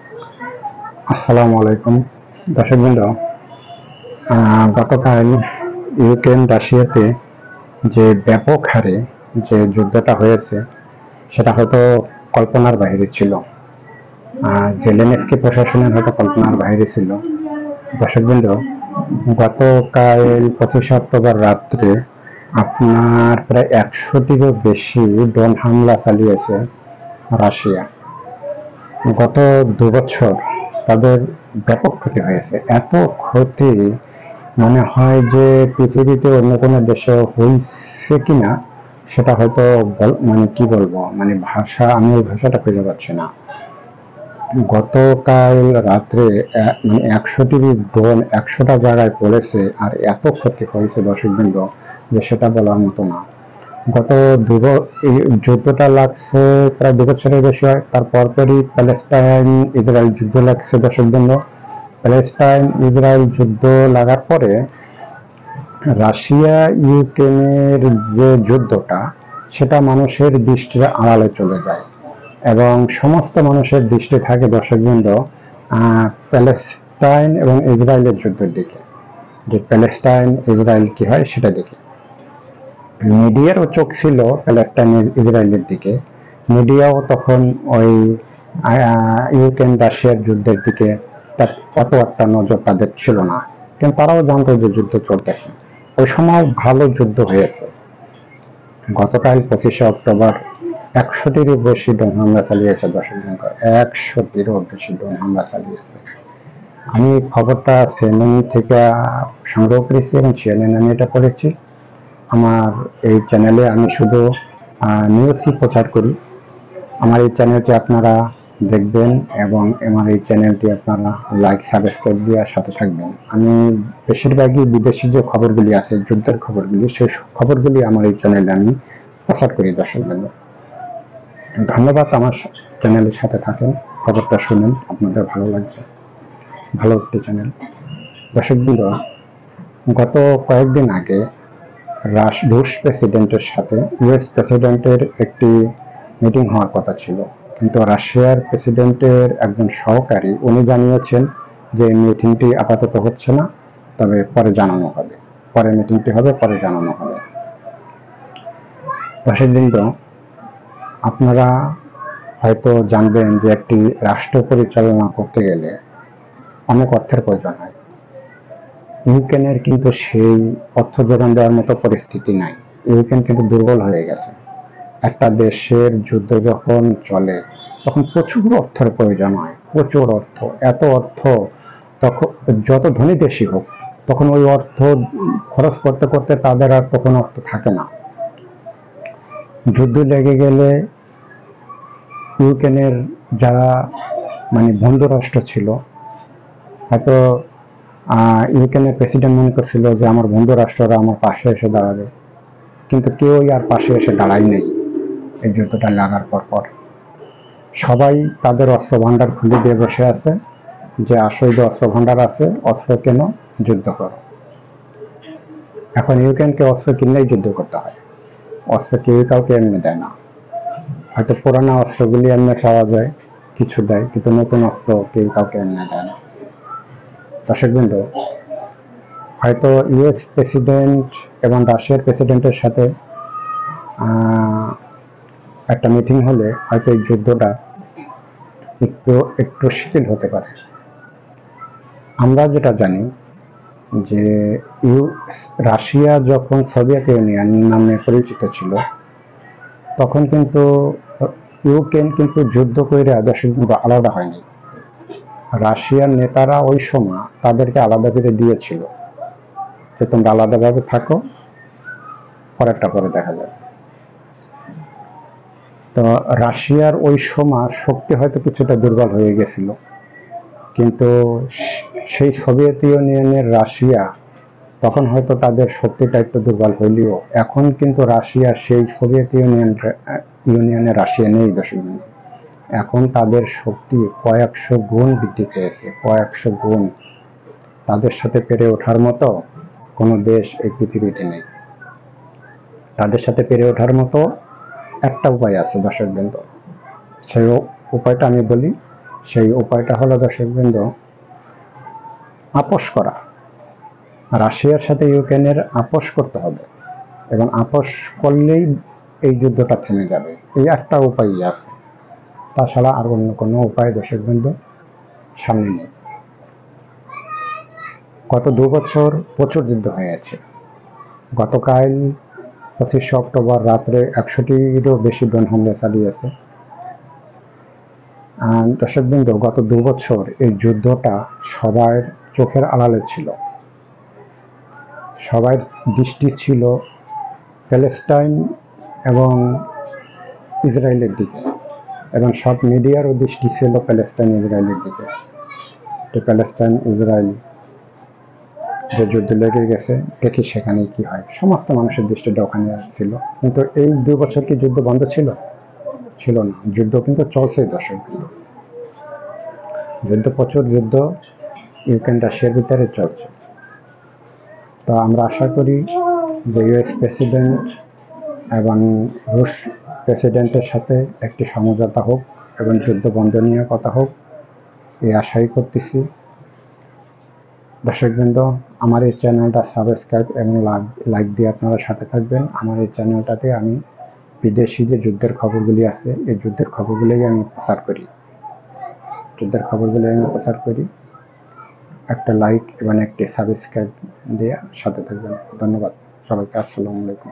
আসসালামু আলাইকুম দর্শকবৃন্দ। গতকাল ইউক্রেন রাশিয়াতে যে ব্যাপক হারে যে যুদ্ধটা হয়েছে সেটা হয়তো কল্পনার বাইরে ছিল। জেলেনস্কি প্রশাসনের হয়তো কল্পনার বাইরে ছিল। দর্শকবৃন্দ, গতকাল 25 অক্টোবর রাত্রে আপনার প্রায় 100টিরও বেশি ড্রোন হামলা চালিয়েছে রাশিয়া। গত 2 বছর তাদের ব্যাপক ক্ষতি হয়েছে। এত ক্ষতি মনে হয় যে পৃথিবীতে অন্য কোনো দেশে হয়েছে কিনা সেটা হয়তো মানে কি বলবো, মানে আমি ওই ভাষাটা খুঁজে পাচ্ছি না। গতকাল রাত্রে মানে 100টি ড্রোন 100টা জায়গায় পড়েছে আর এত ক্ষতি হয়েছে দর্শকবৃন্দ যে সেটা বলার মতো না। গত এই যুদ্ধটা লাগছে প্রায় 2 বছরের বেশি হয়। তারপর পরই প্যালেস্টাইন ইসরায়েল যুদ্ধ লাগছে দর্শকবৃন্দ। প্যালেস্টাইন ইসরায়েল যুদ্ধ লাগার পরে রাশিয়া ইউক্রেনের যে যুদ্ধটা সেটা মানুষের দৃষ্টির আড়ালে চলে যায় এবং সমস্ত মানুষের দৃষ্টি থাকে দর্শকবৃন্দ প্যালেস্টাইন এবং ইসরায়েলের যুদ্ধের দিকে, যে প্যালেস্টাইন ইসরায়েল কি হয় সেটা দেখে। মিডিয়ারও চোখ ছিল প্যালেস্টাইন ইসরায়েলের দিকে। মিডিয়াও তখন ওই ইউক্রেন রাশিয়ার যুদ্ধের দিকে অত একটা নজর তাদের ছিল না, কিন্তু তারাও জানতো যে যুদ্ধ চলতেছে। ওই সময় ভালো যুদ্ধ হয়েছে। গতকাল 25 অক্টোবর 100টিরও বেশি ড্রোন হামলা চালিয়েছে দর্শকবৃন্দ। 100টিরও বেশি ড্রোন হামলা চালিয়েছে। আমি খবরটা সিএনএন থেকে সংগ্রহ করেছি এবং সিএনএন আমি এটা পড়েছি। আমার এই চ্যানেলে আমি শুধু নিউজই প্রচার করি। আমার এই চ্যানেলটি আপনারা দেখবেন এবং আমার এই চ্যানেলটি আপনারা লাইক সাবস্ক্রাইব দিয়ে সাথে থাকবেন। আমি বেশিরভাগই বিদেশি যে খবরগুলি আছে, যুদ্ধের খবরগুলি, সেই খবরগুলি আমার এই চ্যানেলে আমি প্রচার করি দর্শকবৃন্দ। ধন্যবাদ, আমার চ্যানেলের সাথে থাকেন, খবরটা শুনেন, আপনাদের ভালো লাগবে। ভালো একটি চ্যানেল। দর্শকবৃন্দ, গত কয়েকদিন আগে রুশ প্রেসিডেন্টের সাথে ইউএস প্রেসিডেন্টের একটি মিটিং হওয়ার কথা ছিল, কিন্তু রাশিয়ার প্রেসিডেন্টের একজন সহকারী উনি জানিয়েছেন যে মিটিংটি আপাতত হচ্ছে না, তবে পরে জানানো হবে, পরে মিটিংটি হবে, পরে জানানো হবে। দর্শকবৃন্দ, আপনারা হয়তো জানবেন যে একটি রাষ্ট্র পরিচালনা করতে গেলে অনেক অর্থের প্রয়োজন হয়। ইউক্রেনের কিন্তু সেই অর্থ যোগান দেওয়ার মতো পরিস্থিতি নাই। ইউক্রেন কিন্তু দুর্বল হয়ে গেছে। একটা দেশের যুদ্ধ যখন চলে তখন প্রচুর অর্থের প্রয়োজন হয়, প্রচুর অর্থ। এত অর্থ তখন যত ধনী দেশই হোক, তখন ওই অর্থ খরচ করতে করতে তাদের আর তখন অর্থ থাকে না। যুদ্ধ লেগে গেলে ইউক্রেনের যারা মানে বন্ধু রাষ্ট্র ছিল, হয়তো ইউক্রেনের প্রেসিডেন্ট মনে করছিল যে আমার বন্ধু রাষ্ট্ররা আমার পাশে এসে দাঁড়াবে, কিন্তু কেউই আর পাশে এসে দাঁড়ায় নেই। এই যুদ্ধটা লাগার পর সবাই তাদের অস্ত্র ভান্ডার খুলে দিয়ে বসে আছে যে আসল যে অস্ত্র ভান্ডার আছে, অস্ত্র কেন, যুদ্ধ করো। এখন ইউক্রেনকে অস্ত্র কিনলেই যুদ্ধ করতে হয়। অস্ত্র কেউ কাউকে এমনি দেয় না। হয়তো পুরানো অস্ত্রগুলি এমনি পাওয়া যায়, কিছু দেয়, কিন্তু নতুন অস্ত্র কেউ কাউকে এমনি দেয় না। দর্শকবৃন্দ, হয়তো ইউএস প্রেসিডেন্ট এবং রাশিয়ার প্রেসিডেন্টের সাথে একটা মিটিং হলে হয়তো এই যুদ্ধটা একটু শিথিল হতে পারে। আমরা যেটা জানি যে রাশিয়া যখন সোভিয়েত ইউনিয়ন নামে পরিচিত ছিল, তখন কিন্তু ইউক্রেন কিন্তু যুদ্ধ করে দর্শকবৃন্দ আলাদা হয়নি। রাশিয়ার নেতারা ওই সময় তাদেরকে আলাদা করে দিয়েছিল যে তোমরা আলাদাভাবে থাকো, পরেরটা পরে দেখা যাবে। তো রাশিয়ার ওই সময় শক্তি হয়তো কিছুটা দুর্বল হয়ে গেছিল, কিন্তু সেই সোভিয়েত ইউনিয়নের রাশিয়া তখন হয়তো তাদের শক্তিটা একটু দুর্বল হইলেও এখন কিন্তু রাশিয়া সেই সোভিয়েত ইউনিয়নের রাশিয়া নেই দর্শকবৃন্দ। এখন তাদের শক্তি কয়েকশো গুণ বৃদ্ধি পেয়েছে, কয়েকশো গুণ। তাদের সাথে পেরে ওঠার মতো কোনো দেশ এই পৃথিবীতে নেই। তাদের সাথে পেরে ওঠার মতো একটা উপায় আছে দর্শকবৃন্দ, সেই উপায়টা আমি বলি। সেই উপায়টা হলো দর্শকবৃন্দ, আপোষ করা। রাশিয়ার সাথে ইউক্রেনের আপোষ করতে হবে, এবং আপোষ করলেই এই যুদ্ধটা থেমে যাবে। এই একটা উপায়ই আছে, তাছাড়া আর অন্য কোনো উপায় দর্শকবৃন্দ সামনে নেই। গত 2 বছর প্রচুর যুদ্ধ হয়েছে। গতকাল 25শে অক্টোবর রাত্রে 100টিরও বেশি ড্রোন হামলা চালিয়েছে। দর্শকবৃন্দ, গত 2 বছর এই যুদ্ধটা সবার চোখের আড়ালে ছিল। সবার দৃষ্টি ছিল প্যালেস্টাইন এবং ইসরায়েলের দিকে, এবং সব মিডিয়ারও দৃষ্টি ছিল প্যালেস্টাইন ইসরায়েলের দিকে। তো প্যালেস্টাইন ইসরায়েল যে যুদ্ধ লেগে গেছে, দেখি সেখানে কি হয়। সমস্ত মানুষের দৃষ্টিটা ওখানে ছিল। কিন্তু এই 2 বছর কি যুদ্ধ বন্ধ ছিল? ছিল না। যুদ্ধ কিন্তু চলছে দর্শকবৃন্দ। প্রচুর যুদ্ধ ইউক্রেন রাশিয়ার ভিতরে চলছে। তো আমরা আশা করি যে ইউএস প্রেসিডেন্ট এবং রুশ প্রেসিডেন্টের সাথে একটি সমঝোতা হোক এবং যুদ্ধ বন্ধ নিয়ে কথা হোক, এই আশাই করতেছি। দর্শকবৃন্দ, আমার এই চ্যানেলটা সাবস্ক্রাইব এবং লাইক দিয়ে আপনারা সাথে থাকবেন। আমার এই চ্যানেলটাতে আমি বিদেশি যে যুদ্ধের খবরগুলি আছে, এই যুদ্ধের খবরগুলোই আমি প্রচার করি। একটা লাইক এবং একটি সাবস্ক্রাইব দিয়ে সাথে থাকবেন। ধন্যবাদ সবাইকে। আসসালামু আলাইকুম।